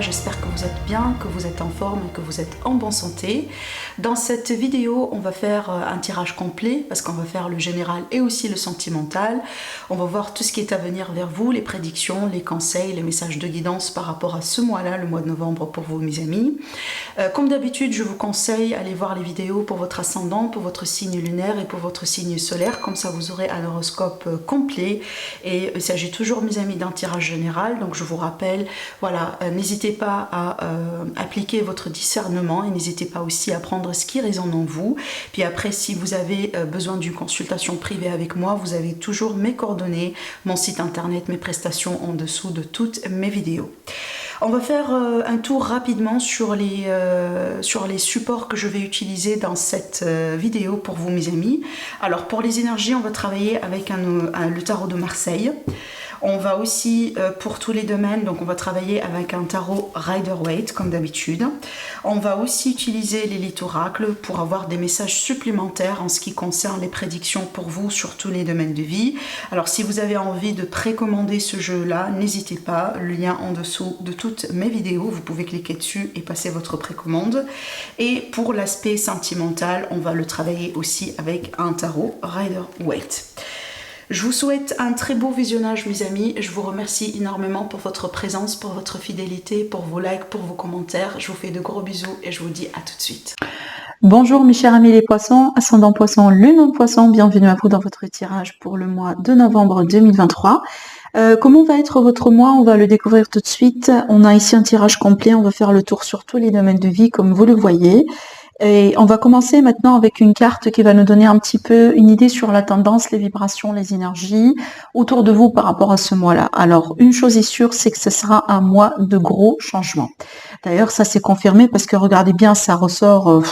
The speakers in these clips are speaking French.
toi, j'espère que vous êtes bien, que vous êtes en forme et que vous êtes en bonne santé. Dans cette vidéo, on va faire un tirage complet parce qu'on va faire le général et aussi le sentimental. On va voir tout ce qui est à venir vers vous, les prédictions, les conseils, les messages de guidance par rapport à ce mois-là, le mois de novembre pour vous mes amis. Comme d'habitude, je vous conseille d'aller voir les vidéos pour votre ascendant, pour votre signe lunaire et pour votre signe solaire. Comme ça, vous aurez un horoscope complet. Et il s'agit toujours, mes amis, d'un tirage général. Donc, je vous rappelle, voilà, n'hésitez pas à appliquer votre discernement et n'hésitez pas aussi à prendre ce qui résonne en vous. Puis après, si vous avez besoin d'une consultation privée avec moi, vous avez toujours mes coordonnées, mon site internet, mes prestations en dessous de toutes mes vidéos. On va faire un tour rapidement sur les supports que je vais utiliser dans cette vidéo pour vous mes amis. Alors pour les énergies, on va travailler avec le tarot de Marseille. On va aussi, pour tous les domaines, donc on va travailler avec un tarot Rider-Waite comme d'habitude. On va aussi utiliser l'élite oracle pour avoir des messages supplémentaires en ce qui concerne les prédictions pour vous sur tous les domaines de vie. Alors si vous avez envie de précommander ce jeu-là, n'hésitez pas, le lien en dessous de toutes mes vidéos, vous pouvez cliquer dessus et passer votre précommande. Et pour l'aspect sentimental, on va le travailler aussi avec un tarot Rider-Waite. Je vous souhaite un très beau visionnage mes amis, je vous remercie énormément pour votre présence, pour votre fidélité, pour vos likes, pour vos commentaires. Je vous fais de gros bisous et je vous dis à tout de suite. Bonjour mes chers amis les poissons, ascendant poisson, lune en poisson, bienvenue à vous dans votre tirage pour le mois de novembre 2023. Comment va être votre mois? On va le découvrir tout de suite. On a ici un tirage complet, on va faire le tour sur tous les domaines de vie comme vous le voyez. Et on va commencer maintenant avec une carte qui va nous donner un petit peu une idée sur la tendance, les vibrations, les énergies autour de vous par rapport à ce mois-là. Alors, une chose est sûre, c'est que ce sera un mois de gros changements. D'ailleurs, ça c'est confirmé parce que regardez bien, ça ressort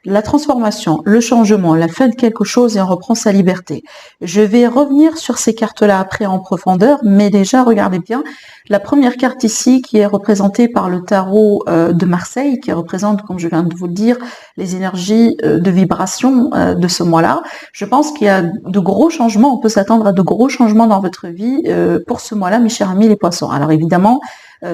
la transformation, le changement, la fin de quelque chose et on reprend sa liberté. Je vais revenir sur ces cartes-là après en profondeur, mais déjà, regardez bien, la première carte ici qui est représentée par le tarot de Marseille, qui représente, comme je viens de vous le dire, les énergies de vibration de ce mois-là. Je pense qu'il y a de gros changements, on peut s'attendre à de gros changements dans votre vie pour ce mois-là, mes chers amis les poissons. Alors évidemment,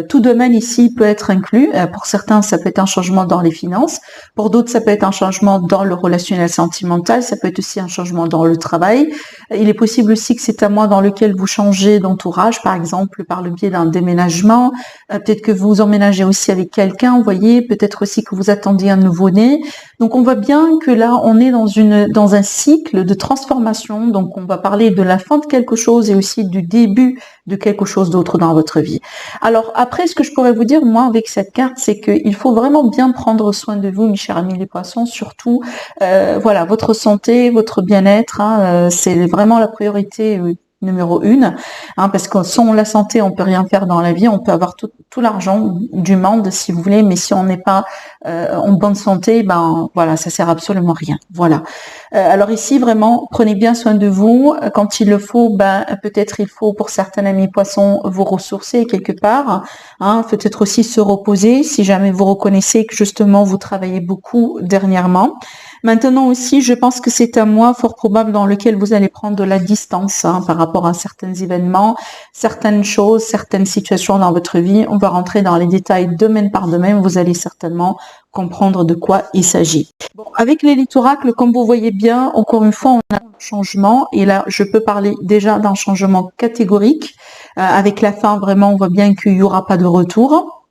tout domaine ici peut être inclus. Pour certains, ça peut être un changement dans les finances. Pour d'autres, ça peut être un changement dans le relationnel sentimental. Ça peut être aussi un changement dans le travail. Il est possible aussi que c'est un mois dans lequel vous changez d'entourage, par exemple par le biais d'un déménagement. Peut-être que vous emménagez aussi avec quelqu'un, vous voyez. Peut-être aussi que vous attendiez un nouveau-né. Donc, on voit bien que là, on est dans un cycle de transformation. Donc, on va parler de la fin de quelque chose et aussi du début de quelque chose d'autre dans votre vie. Alors après, ce que je pourrais vous dire, moi, avec cette carte, c'est qu'il faut vraiment bien prendre soin de vous, mes chers amis les poissons, surtout, voilà, votre santé, votre bien-être, hein, c'est vraiment la priorité numéro 1, hein, parce que sans la santé, on peut rien faire dans la vie, on peut avoir tout l'argent du monde, si vous voulez, mais si on n'est pas en bonne santé, ben voilà, ça sert absolument rien. Voilà. Alors ici, vraiment, prenez bien soin de vous. Quand il le faut, ben peut-être il faut pour certains amis poissons vous ressourcer quelque part, hein, peut-être aussi se reposer si jamais vous reconnaissez que justement vous travaillez beaucoup dernièrement. Maintenant aussi, je pense que c'est un mois fort probable dans lequel vous allez prendre de la distance par rapport à certains événements, certaines choses, certaines situations dans votre vie. On va rentrer dans les détails domaine par domaine. Vous allez certainement comprendre de quoi il s'agit. Bon, avec l'élite oracle, comme vous voyez bien, encore une fois, on a un changement. Et là, je peux parler déjà d'un changement catégorique. Avec la fin, vraiment, on voit bien qu'il n'y aura pas de retour.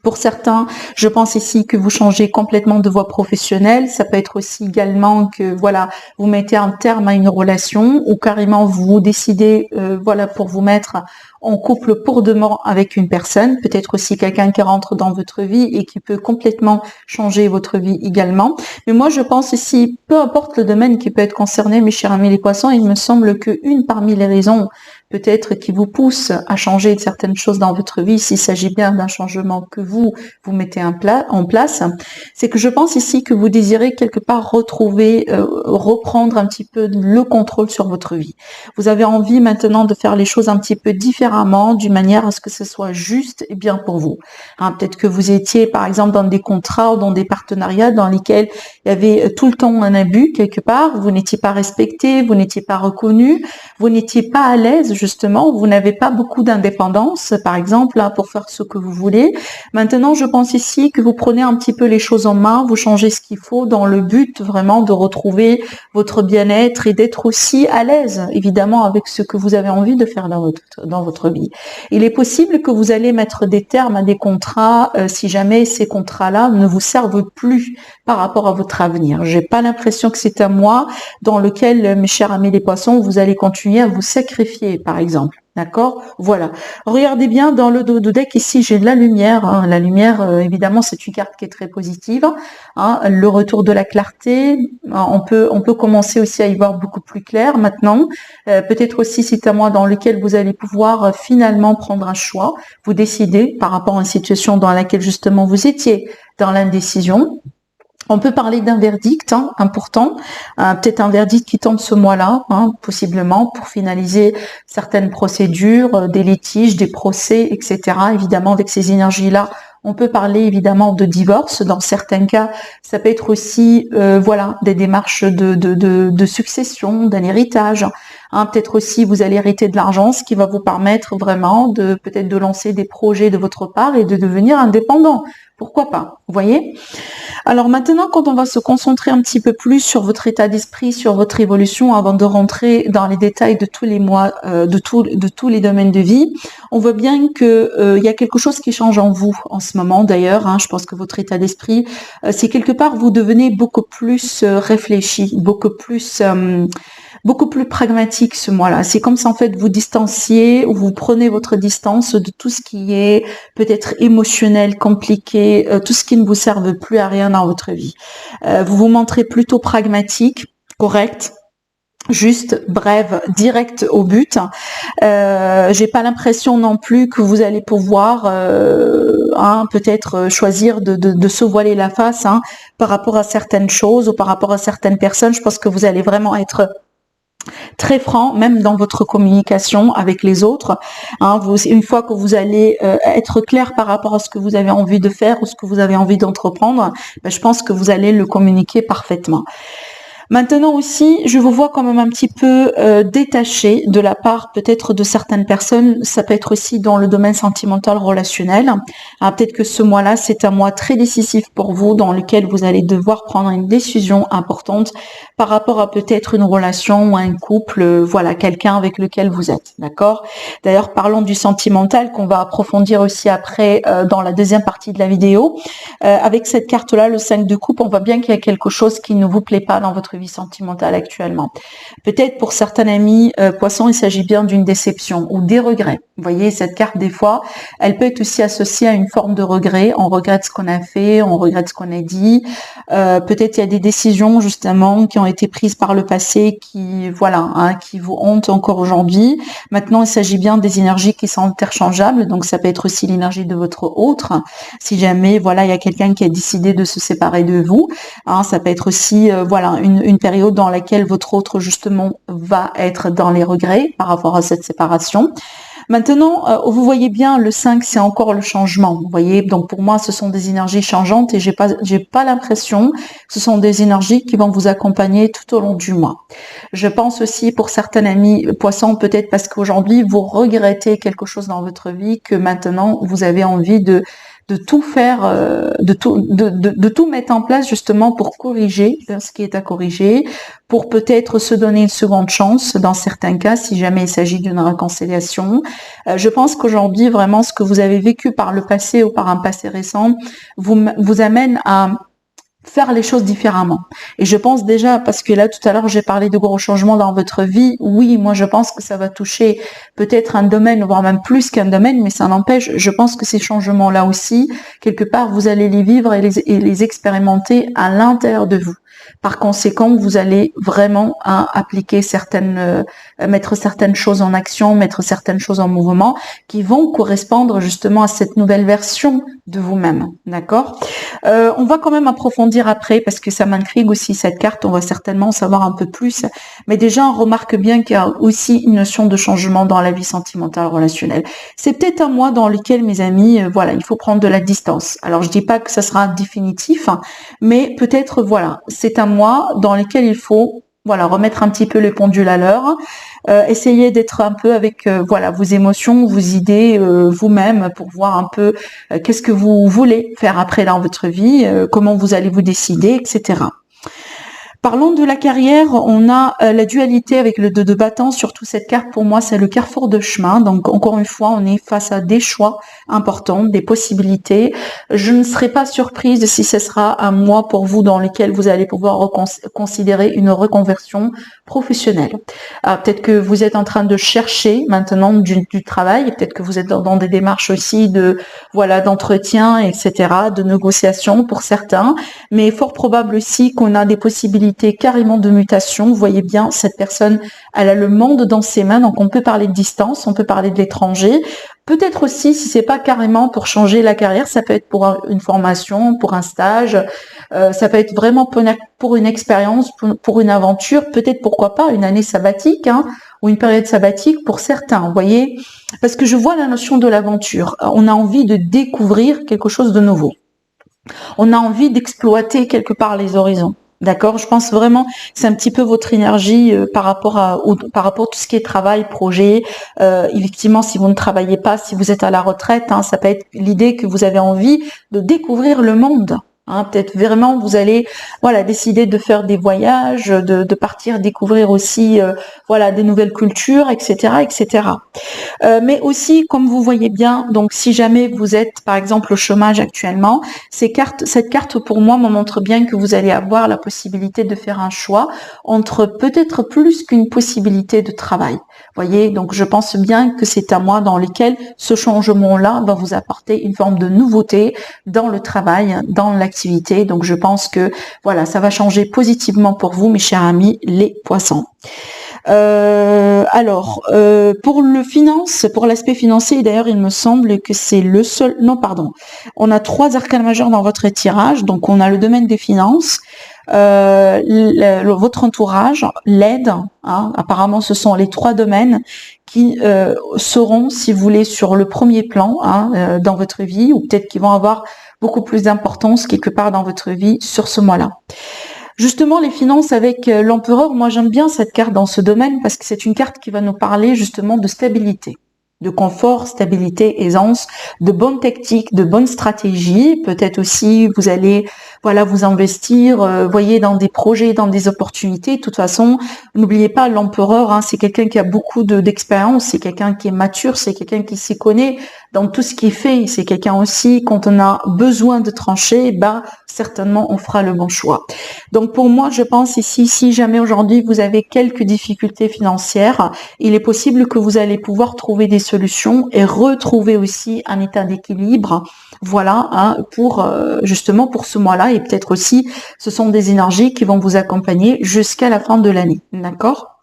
Pour certains, je pense ici que vous changez complètement de voie professionnelle. Ça peut être aussi également que voilà, vous mettez un terme à une relation ou carrément vous décidez voilà pour vous mettre en couple pour demain avec une personne, peut-être aussi quelqu'un qui rentre dans votre vie et qui peut complètement changer votre vie également. Mais moi, je pense ici, peu importe le domaine qui peut être concerné, mes chers amis les poissons, il me semble qu'une parmi les raisons peut-être qui vous pousse à changer certaines choses dans votre vie, s'il s'agit bien d'un changement que vous mettez en place, c'est que je pense ici que vous désirez quelque part retrouver, reprendre un petit peu le contrôle sur votre vie. Vous avez envie maintenant de faire les choses un petit peu différemment, d'une manière à ce que ce soit juste et bien pour vous. Hein, peut-être que vous étiez par exemple dans des contrats ou dans des partenariats dans lesquels il y avait tout le temps un abus quelque part, vous n'étiez pas respecté, vous n'étiez pas reconnu, vous n'étiez pas à l'aise justement, vous n'avez pas beaucoup d'indépendance, par exemple, là, pour faire ce que vous voulez. Maintenant, je pense ici que vous prenez un petit peu les choses en main, vous changez ce qu'il faut dans le but vraiment de retrouver votre bien-être et d'être aussi à l'aise, évidemment, avec ce que vous avez envie de faire dans votre vie. Il est possible que vous allez mettre des termes à des contrats si jamais ces contrats-là ne vous servent plus par rapport à votre avenir. J'ai pas l'impression que c'est un mois dans lequel, mes chers amis les poissons, vous allez continuer à vous sacrifier, par exemple. D'accord? Voilà. Regardez bien dans le dos de deck, ici j'ai de la lumière. Hein. La lumière, évidemment, c'est une carte qui est très positive. Hein. Le retour de la clarté, on peut commencer aussi à y voir beaucoup plus clair maintenant. Peut-être aussi c'est un mois dans lequel vous allez pouvoir finalement prendre un choix, vous décider par rapport à une situation dans laquelle justement vous étiez dans l'indécision. On peut parler d'un verdict important, peut-être un verdict qui tombe ce mois-là, possiblement, pour finaliser certaines procédures, des litiges, des procès, etc. Évidemment, avec ces énergies-là, on peut parler évidemment de divorce. Dans certains cas, ça peut être aussi des démarches de succession, d'un héritage. Peut-être aussi vous allez hériter de l'argent, ce qui va vous permettre vraiment peut-être de lancer des projets de votre part et de devenir indépendant. Pourquoi pas, vous voyez? Alors maintenant, quand on va se concentrer un petit peu plus sur votre état d'esprit, sur votre évolution, avant de rentrer dans les détails de tous les mois, de tous les domaines de vie, on voit bien que il y a quelque chose qui change en vous en ce moment. D'ailleurs, je pense que votre état d'esprit, c'est quelque part vous devenez beaucoup plus réfléchi, beaucoup plus pragmatique ce mois-là. C'est comme si en fait vous distanciez ou vous prenez votre distance de tout ce qui est peut-être émotionnel, compliqué, tout ce qui ne vous serve plus à rien dans votre vie. Vous vous montrez plutôt pragmatique, correct, juste, brève, direct au but. J'ai pas l'impression non plus que vous allez pouvoir peut-être choisir de se voiler la face par rapport à certaines choses ou par rapport à certaines personnes. Je pense que vous allez vraiment être très franc, même dans votre communication avec les autres. Une fois que vous allez être clair par rapport à ce que vous avez envie de faire ou ce que vous avez envie d'entreprendre, je pense que vous allez le communiquer parfaitement. Maintenant aussi, je vous vois quand même un petit peu détaché de la part peut-être de certaines personnes. Ça peut être aussi dans le domaine sentimental relationnel. Peut-être que ce mois-là, c'est un mois très décisif pour vous dans lequel vous allez devoir prendre une décision importante par rapport à peut-être une relation ou un couple, quelqu'un avec lequel vous êtes, d'accord? D'ailleurs, parlons du sentimental qu'on va approfondir aussi après dans la deuxième partie de la vidéo. Avec cette carte-là, le 5 de coupe, on voit bien qu'il y a quelque chose qui ne vous plaît pas dans votre vie sentimentale actuellement. Peut-être pour certains amis poissons, il s'agit bien d'une déception ou des regrets. Vous voyez, cette carte, des fois, elle peut être aussi associée à une forme de regret. On regrette ce qu'on a fait, on regrette ce qu'on a dit. Peut-être il y a des décisions, justement, qui ont été prises par le passé qui vous hantent encore aujourd'hui. Maintenant, il s'agit bien des énergies qui sont interchangeables. Donc, ça peut être aussi l'énergie de votre autre. Si jamais, il y a quelqu'un qui a décidé de se séparer de vous. Ça peut être aussi, une période dans laquelle votre autre, justement, va être dans les regrets par rapport à cette séparation. Maintenant, vous voyez bien, le 5, c'est encore le changement. Vous voyez, donc pour moi, ce sont des énergies changeantes et j'ai pas l'impression que ce sont des énergies qui vont vous accompagner tout au long du mois. Je pense aussi pour certains amis poissons, peut-être parce qu'aujourd'hui, vous regrettez quelque chose dans votre vie que maintenant, vous avez envie de tout faire, de tout mettre en place justement pour corriger ce qui est à corriger, pour peut-être se donner une seconde chance dans certains cas si jamais il s'agit d'une réconciliation. Je pense qu'aujourd'hui vraiment ce que vous avez vécu par le passé ou par un passé récent vous amène à faire les choses différemment. Et je pense déjà, parce que là tout à l'heure j'ai parlé de gros changements dans votre vie, oui, moi je pense que ça va toucher peut-être un domaine, voire même plus qu'un domaine, mais ça n'empêche, je pense que ces changements-là aussi, quelque part, vous allez les vivre et les expérimenter à l'intérieur de vous. Par conséquent, vous allez vraiment appliquer mettre certaines choses en action, mettre certaines choses en mouvement qui vont correspondre justement à cette nouvelle version de vous-même. D'accord ? On va quand même approfondir après parce que ça m'intrigue aussi cette carte. On va certainement en savoir un peu plus. Mais déjà, on remarque bien qu'il y a aussi une notion de changement dans la vie sentimentale relationnelle. C'est peut-être un mois dans lequel, mes amis, il faut prendre de la distance. Alors, je dis pas que ça sera définitif, mais peut-être, c'est un mois dans lequel il faut voilà, remettre un petit peu les pendules à l'heure, essayer d'être un peu avec voilà, vos émotions, vos idées vous-même pour voir un peu qu'est-ce que vous voulez faire après dans votre vie, comment vous allez vous décider, etc. Parlons de la carrière, on a la dualité avec le 2 de bâton, surtout cette carte pour moi c'est le carrefour de chemin, donc encore une fois on est face à des choix importants, des possibilités. Je ne serai pas surprise si ce sera un mois pour vous dans lequel vous allez pouvoir considérer une reconversion professionnelle. Peut-être que vous êtes en train de chercher maintenant du travail, peut-être que vous êtes dans des démarches aussi de voilà d'entretien, etc., de négociation pour certains, mais fort probable aussi qu'on a des possibilités carrément de mutation. Vous voyez bien, cette personne, elle a le monde dans ses mains, donc on peut parler de distance, on peut parler de l'étranger. Peut-être aussi, si c'est pas carrément pour changer la carrière, ça peut être pour une formation, pour un stage, ça peut être vraiment pour une expérience, pour une aventure, peut-être pourquoi pas une année sabbatique, hein, ou une période sabbatique pour certains, vous voyez, parce que je vois la notion de l'aventure. On a envie de découvrir quelque chose de nouveau. On a envie d'exploiter quelque part les horizons. D'accord, je pense vraiment c'est un petit peu votre énergie par rapport à tout ce qui est travail, projet. Effectivement, si vous ne travaillez pas, si vous êtes à la retraite, hein, ça peut être l'idée que vous avez envie de découvrir le monde. Hein, peut-être vraiment vous allez voilà décider de faire des voyages, de partir découvrir aussi voilà des nouvelles cultures, etc., etc. Mais aussi, comme vous voyez bien, donc si jamais vous êtes par exemple au chômage actuellement, cette carte pour moi me montre bien que vous allez avoir la possibilité de faire un choix entre peut-être plus qu'une possibilité de travail. Voyez, donc je pense bien que c'est un mois dans lequel ce changement-là va vous apporter une forme de nouveauté dans le travail, dans l'activité. Donc je pense que voilà, ça va changer positivement pour vous, mes chers amis, les poissons. Pour pour l'aspect financier, d'ailleurs, il me semble que c'est le seul. Non, pardon. On a 3 arcanes majeurs dans votre tirage, donc on a le domaine des finances, votre entourage, l'aide. Hein, apparemment, ce sont les 3 domaines qui seront, si vous voulez, sur le premier plan hein, dans votre vie, ou peut-être qu'ils vont avoir beaucoup plus d'importance quelque part dans votre vie sur ce mois-là. Justement, les finances avec l'empereur, moi j'aime bien cette carte dans ce domaine parce que c'est une carte qui va nous parler justement de stabilité, de confort, stabilité, aisance, de bonnes tactiques, de bonnes stratégies. Peut-être aussi vous allez voilà vous investir, voyez dans des projets, dans des opportunités. De toute façon, n'oubliez pas l'empereur, hein, c'est quelqu'un qui a beaucoup d'expérience, c'est quelqu'un qui est mature, c'est quelqu'un qui s'y connaît dans tout ce qu'il fait. C'est quelqu'un aussi quand on a besoin de trancher, bah certainement on fera le bon choix. Donc pour moi, je pense ici, si jamais aujourd'hui vous avez quelques difficultés financières, il est possible que vous allez pouvoir trouver des solutions et retrouver aussi un état d'équilibre. Voilà, hein, pour justement pour ce mois-là et peut-être aussi, ce sont des énergies qui vont vous accompagner jusqu'à la fin de l'année, d'accord ?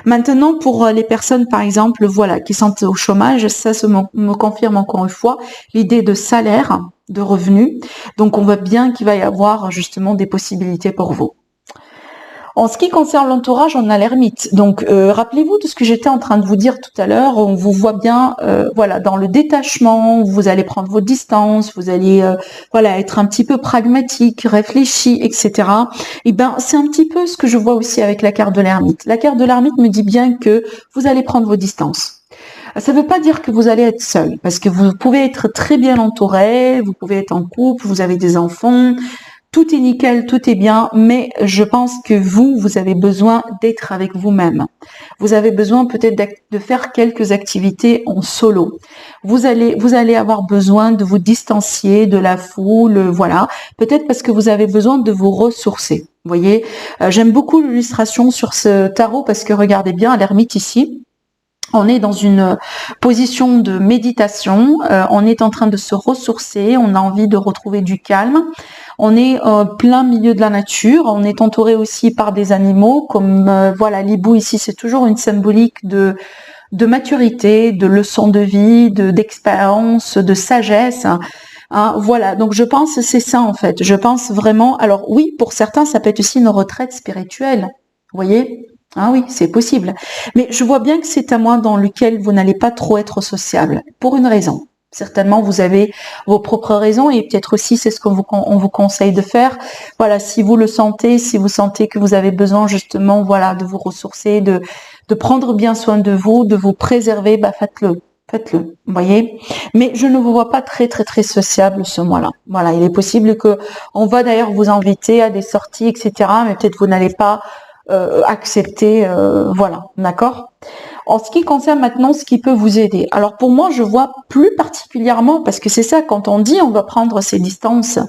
Maintenant, pour les personnes, par exemple, voilà, qui sont au chômage, ça me confirme encore une fois l'idée de salaire, de revenus. Donc, on voit bien qu'il va y avoir justement des possibilités pour vous. En ce qui concerne l'entourage, on a l'ermite. Donc, rappelez-vous de ce que j'étais en train de vous dire tout à l'heure. On vous voit bien, voilà, dans le détachement. Vous allez prendre vos distances. Vous allez, voilà, être un petit peu pragmatique, réfléchi, etc. Et ben, c'est un petit peu ce que je vois aussi avec la carte de l'ermite. La carte de l'ermite me dit bien que vous allez prendre vos distances. Ça ne veut pas dire que vous allez être seul, parce que vous pouvez être très bien entouré. Vous pouvez être en couple. Vous avez des enfants. Tout est nickel, tout est bien, mais je pense que vous avez besoin d'être avec vous-même. Vous avez besoin peut-être de faire quelques activités en solo. Vous allez avoir besoin de vous distancier de la foule, voilà. Peut-être parce que vous avez besoin de vous ressourcer. Vous voyez, j'aime beaucoup l'illustration sur ce tarot parce que regardez bien, à l'ermite ici. On est dans une position de méditation, on est en train de se ressourcer, on a envie de retrouver du calme. On est plein milieu de la nature, on est entouré aussi par des animaux, comme voilà, l'hibou ici, c'est toujours une symbolique de maturité, de leçons de vie, d'expérience, de sagesse. Hein, voilà, donc je pense que c'est ça en fait. Je pense vraiment, alors oui, pour certains, ça peut être aussi une retraite spirituelle, vous voyez ? Ah oui, c'est possible. Mais je vois bien que c'est un mois dans lequel vous n'allez pas trop être sociable, pour une raison. Certainement, vous avez vos propres raisons et peut-être aussi c'est ce on vous conseille de faire. Voilà, si vous le sentez, si vous sentez que vous avez besoin justement, voilà, de vous ressourcer, de prendre bien soin de vous préserver, bah faites-le. Faites-le, vous voyez. Mais je ne vous vois pas très sociable ce mois-là. Voilà, il est possible que on va d'ailleurs vous inviter à des sorties, etc. Mais peut-être vous n'allez pas accepter, voilà, d'accord. En ce qui concerne maintenant ce qui peut vous aider. Alors pour moi, je vois plus particulièrement, parce que c'est ça, quand on dit on va prendre ces distances,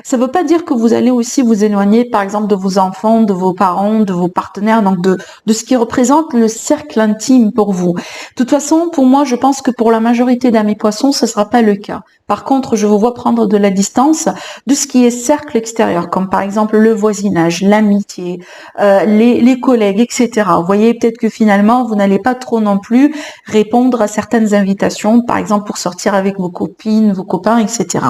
ça ne veut pas dire que vous allez aussi vous éloigner, par exemple, de vos enfants, de vos parents, de vos partenaires, donc de ce qui représente le cercle intime pour vous. De toute façon, pour moi, je pense que pour la majorité d'amis poissons, ce ne sera pas le cas. Par contre, je vous vois prendre de la distance de ce qui est cercle extérieur, comme par exemple le voisinage, l'amitié, les collègues, etc. Vous voyez, peut-être que finalement, vous n'allez pas trop non plus répondre à certaines invitations, par exemple pour sortir avec vos copines, vos copains, etc.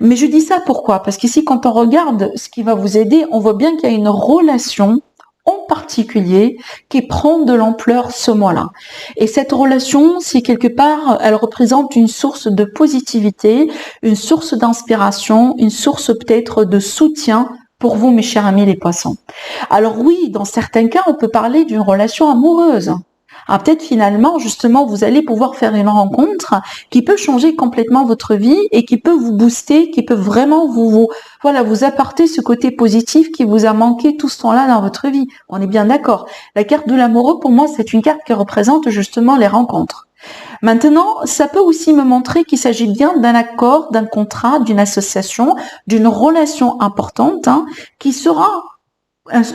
Mais je dis ça pourquoi? Parce qu'ici, quand on regarde ce qui va vous aider, on voit bien qu'il y a une relation en particulier qui prend de l'ampleur ce mois-là. Et cette relation, si quelque part, elle représente une source de positivité, une source d'inspiration, une source peut-être de soutien pour vous, mes chers amis les poissons. Alors oui, dans certains cas, on peut parler d'une relation amoureuse. Ah, peut-être finalement, justement, vous allez pouvoir faire une rencontre qui peut changer complètement votre vie et qui peut vous booster, qui peut vraiment vous apporter ce côté positif qui vous a manqué tout ce temps-là dans votre vie. On est bien d'accord. La carte de l'amoureux, pour moi, c'est une carte qui représente justement les rencontres. Maintenant, ça peut aussi me montrer qu'il s'agit bien d'un accord, d'un contrat, d'une association, d'une relation importante qui sera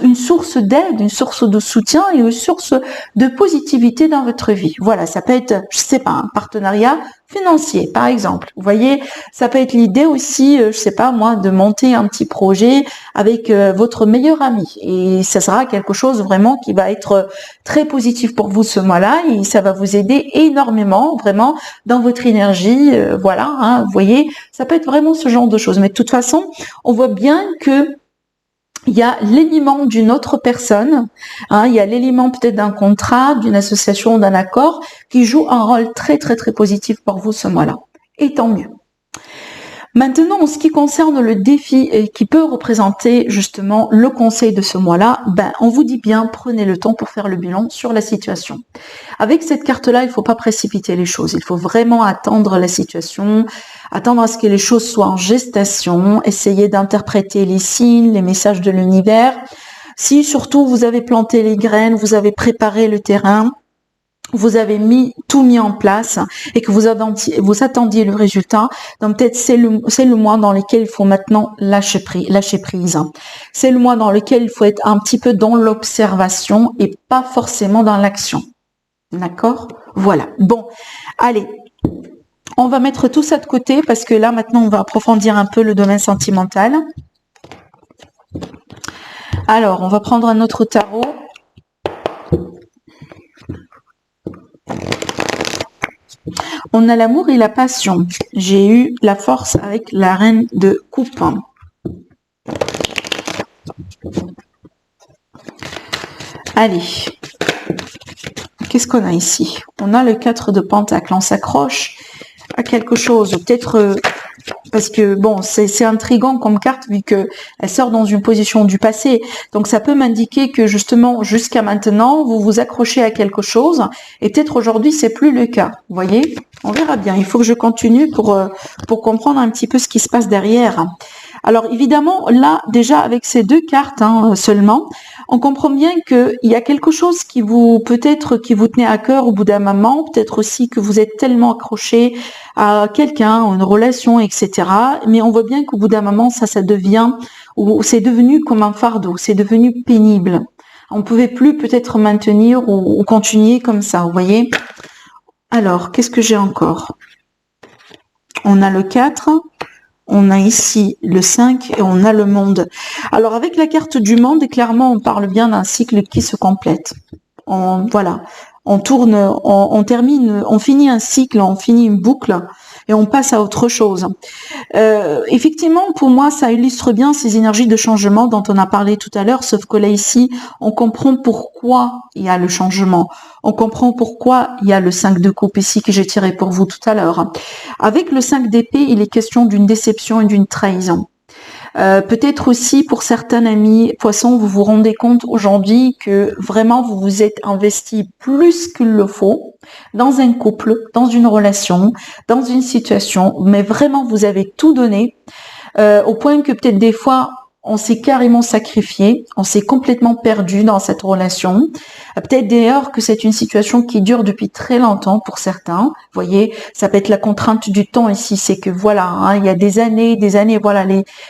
une source d'aide, une source de soutien et une source de positivité dans votre vie. Voilà, ça peut être, je sais pas, un partenariat financier, par exemple. Vous voyez, ça peut être l'idée aussi, je sais pas moi, de monter un petit projet avec votre meilleur ami. Et ça sera quelque chose vraiment qui va être très positif pour vous ce mois-là et ça va vous aider énormément, vraiment, dans votre énergie. Voilà, vous voyez, ça peut être vraiment ce genre de choses. Mais de toute façon, on voit bien que il y a l'élément d'une autre personne, il y a l'élément peut-être d'un contrat, d'une association, d'un accord, qui joue un rôle très positif pour vous ce mois-là. Et tant mieux. Maintenant, en ce qui concerne le défi et qui peut représenter justement le conseil de ce mois-là, on vous dit bien, prenez le temps pour faire le bilan sur la situation. Avec cette carte-là, il ne faut pas précipiter les choses. Il faut vraiment attendre la situation, attendre à ce que les choses soient en gestation, essayer d'interpréter les signes, les messages de l'univers. Si surtout vous avez planté les graines, vous avez préparé le terrain, vous avez tout mis en place et que vous attendiez le résultat, donc peut-être c'est le mois dans lequel il faut maintenant lâcher prise. C'est le mois dans lequel il faut être un petit peu dans l'observation et pas forcément dans l'action. D'accord? Voilà. Bon, allez, on va mettre tout ça de côté parce que là maintenant on va approfondir un peu le domaine sentimental. Alors, on va prendre un autre tarot. On a l'amour et la passion. J'ai eu la force avec la reine de coupe. Allez. Qu'est-ce qu'on a ici? On a le 4 de Pentacle. On s'accroche à quelque chose. Peut-être parce que bon, c'est intriguant comme carte vu que elle sort dans une position du passé. Donc ça peut m'indiquer que justement jusqu'à maintenant vous vous accrochez à quelque chose et peut-être aujourd'hui c'est plus le cas. Vous voyez? On verra bien. Il faut que je continue pour comprendre un petit peu ce qui se passe derrière. Alors évidemment là déjà avec ces deux cartes seulement, on comprend bien qu'il y a quelque chose qui vous tenait à cœur au bout d'un moment, peut-être aussi que vous êtes tellement accroché à quelqu'un, une relation, etc. Mais on voit bien qu'au bout d'un moment, ça devient, ou c'est devenu comme un fardeau, c'est devenu pénible. On ne pouvait plus peut-être maintenir ou continuer comme ça, vous voyez. Alors, qu'est-ce que j'ai encore? On a le 4. On a ici le 5 et on a le monde. Alors avec la carte du monde, clairement on parle bien d'un cycle qui se complète. On tourne, on termine, on finit un cycle, on finit une boucle et on passe à autre chose. Effectivement, pour moi, ça illustre bien ces énergies de changement dont on a parlé tout à l'heure, sauf que là, ici, on comprend pourquoi il y a le changement. On comprend pourquoi il y a le 5 de coupe ici que j'ai tiré pour vous tout à l'heure. Avec le 5 d'épée, il est question d'une déception et d'une trahison. Peut-être aussi pour certains amis poissons, vous vous rendez compte aujourd'hui que vraiment vous vous êtes investi plus qu'il le faut dans un couple, dans une relation, dans une situation, mais vraiment vous avez tout donné au point que peut-être des fois on s'est carrément sacrifié, on s'est complètement perdu dans cette relation. Peut-être d'ailleurs que c'est une situation qui dure depuis très longtemps pour certains. Vous voyez, ça peut être la contrainte du temps ici, c'est que voilà, hein, il y a des années, voilà,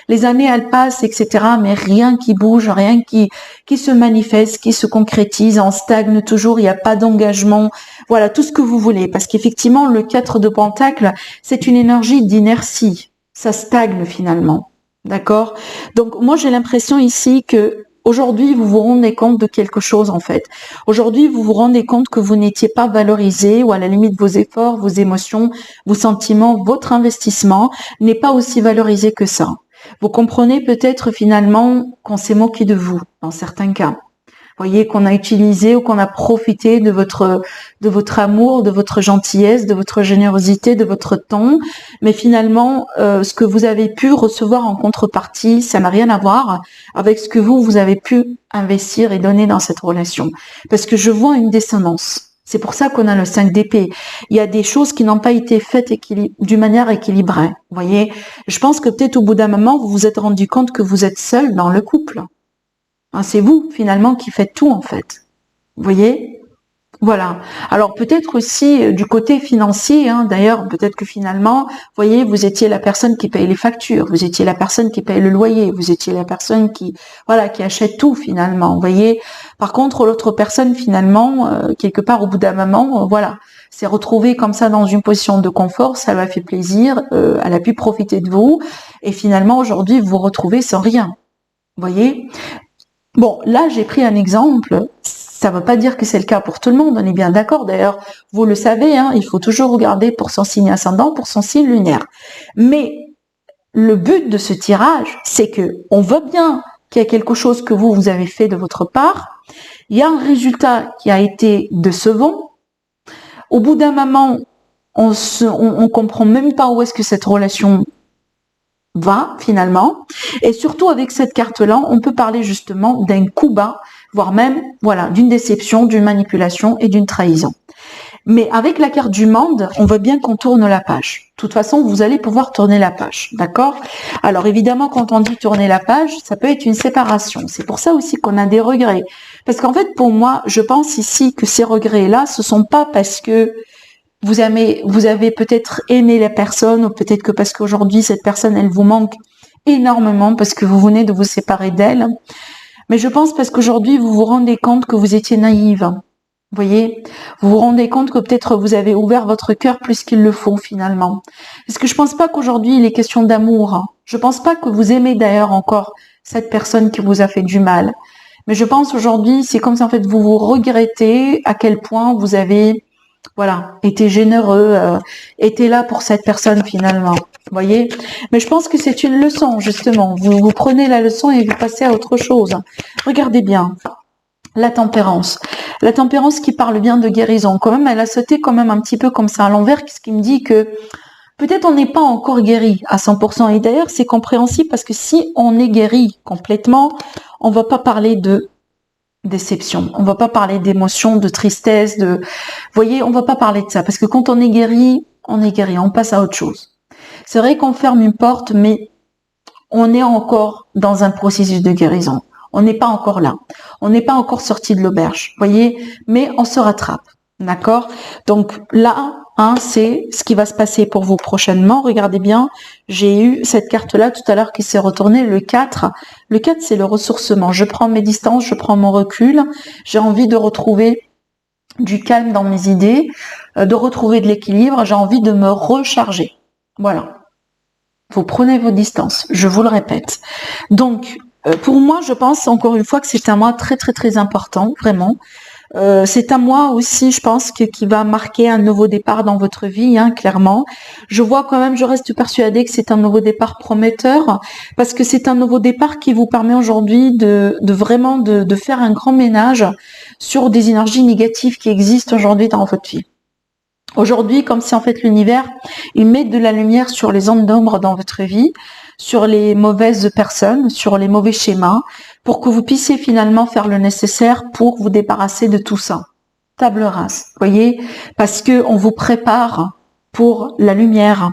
les années elles passent, etc. Mais rien qui bouge, rien qui se manifeste, qui se concrétise, on stagne toujours, il n'y a pas d'engagement. Voilà, tout ce que vous voulez, parce qu'effectivement le 4 de Pentacle, c'est une énergie d'inertie, ça stagne finalement. D'accord? Donc, moi, j'ai l'impression ici que aujourd'hui, vous vous rendez compte de quelque chose, en fait. Aujourd'hui, vous vous rendez compte que vous n'étiez pas valorisé, ou à la limite, vos efforts, vos émotions, vos sentiments, votre investissement n'est pas aussi valorisé que ça. Vous comprenez peut-être finalement qu'on s'est moqué de vous, dans certains cas. Voyez, qu'on a utilisé ou qu'on a profité de votre amour, de votre gentillesse, de votre générosité, de votre temps, mais finalement, ce que vous avez pu recevoir en contrepartie, ça n'a rien à voir avec ce que vous avez pu investir et donner dans cette relation. Parce que je vois une dissonance. C'est pour ça qu'on a le 5 d'épée. Il y a des choses qui n'ont pas été faites d'une manière équilibrée. Vous voyez, je pense que peut-être au bout d'un moment, vous vous êtes rendu compte que vous êtes seul dans le couple. C'est vous, finalement, qui faites tout, en fait. Vous voyez? Voilà. Alors, peut-être aussi du côté financier, hein, d'ailleurs, peut-être que finalement, vous voyez, vous étiez la personne qui paye les factures, vous étiez la personne qui paye le loyer, vous étiez la personne qui achète tout, finalement. Vous voyez? Par contre, l'autre personne, finalement, quelque part, au bout d'un moment, s'est retrouvée comme ça dans une position de confort, ça lui a fait plaisir, elle a pu profiter de vous, et finalement, aujourd'hui, vous vous retrouvez sans rien. Vous voyez? Bon, là, j'ai pris un exemple. Ça ne veut pas dire que c'est le cas pour tout le monde, on est bien d'accord. D'ailleurs, vous le savez, hein, il faut toujours regarder pour son signe ascendant, pour son signe lunaire. Mais le but de ce tirage, c'est que on voit bien qu'il y a quelque chose que vous avez fait de votre part. Il y a un résultat qui a été décevant. Au bout d'un moment, on comprend même pas où est-ce que cette relation va finalement, et surtout avec cette carte-là, on peut parler justement d'un coup bas, voire même d'une déception, d'une manipulation et d'une trahison. Mais avec la carte du monde, on voit bien qu'on tourne la page. De toute façon, vous allez pouvoir tourner la page, d'accord? Alors évidemment, quand on dit tourner la page, ça peut être une séparation. C'est pour ça aussi qu'on a des regrets. Parce qu'en fait, pour moi, je pense ici que ces regrets-là, ce sont pas parce que vous avez peut-être aimé la personne, ou peut-être que parce qu'aujourd'hui, cette personne, elle vous manque énormément parce que vous venez de vous séparer d'elle. Mais je pense parce qu'aujourd'hui, vous vous rendez compte que vous étiez naïve. Vous voyez? Vous vous rendez compte que peut-être vous avez ouvert votre cœur plus qu'il le faut, finalement. Parce que je pense pas qu'aujourd'hui, il est question d'amour. Je pense pas que vous aimez d'ailleurs encore cette personne qui vous a fait du mal. Mais je pense aujourd'hui, c'est comme si en fait, vous vous regrettez à quel point vous avez était généreux, était là pour cette personne finalement, vous voyez. Mais je pense que c'est une leçon, justement. Vous prenez la leçon et vous passez à autre chose. Regardez bien, la tempérance. La tempérance qui parle bien de guérison. Quand même, elle a sauté quand même un petit peu comme ça à l'envers, ce qui me dit que peut-être on n'est pas encore guéri à 100%. Et d'ailleurs, c'est compréhensible parce que si on est guéri complètement, on va pas parler de déception. On va pas parler d'émotion, de tristesse, vous voyez, on va pas parler de ça parce que quand on est guéri, on passe à autre chose. C'est vrai qu'on ferme une porte, mais on est encore dans un processus de guérison. On n'est pas encore là. On n'est pas encore sorti de l'auberge, voyez, mais on se rattrape. D'accord? Donc là, c'est ce qui va se passer pour vous prochainement. Regardez bien, j'ai eu cette carte-là tout à l'heure qui s'est retournée, le 4. Le 4, c'est le ressourcement. Je prends mes distances, je prends mon recul. J'ai envie de retrouver du calme dans mes idées, de retrouver de l'équilibre. J'ai envie de me recharger. Voilà. Vous prenez vos distances, je vous le répète. Donc, pour moi, je pense encore une fois que c'est un mois très, très, très important, vraiment. C'est un mois aussi, je pense, qui va marquer un nouveau départ dans votre vie, hein, clairement. Je vois quand même, je reste persuadée que c'est un nouveau départ prometteur, parce que c'est un nouveau départ qui vous permet aujourd'hui de vraiment de faire un grand ménage sur des énergies négatives qui existent aujourd'hui dans votre vie. Aujourd'hui, comme si en fait l'univers, il met de la lumière sur les ondes d'ombre dans votre vie, sur les mauvaises personnes, sur les mauvais schémas, pour que vous puissiez finalement faire le nécessaire pour vous débarrasser de tout ça. Table rase, voyez, parce que on vous prépare pour la lumière,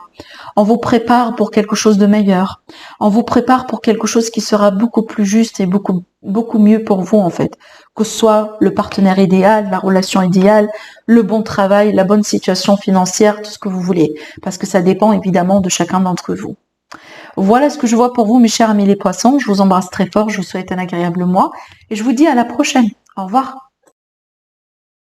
on vous prépare pour quelque chose de meilleur, on vous prépare pour quelque chose qui sera beaucoup plus juste et beaucoup mieux pour vous en fait, que ce soit le partenaire idéal, la relation idéale, le bon travail, la bonne situation financière, tout ce que vous voulez, parce que ça dépend évidemment de chacun d'entre vous. Voilà ce que je vois pour vous, mes chers amis les poissons. Je vous embrasse très fort, je vous souhaite un agréable mois et je vous dis à la prochaine. Au revoir.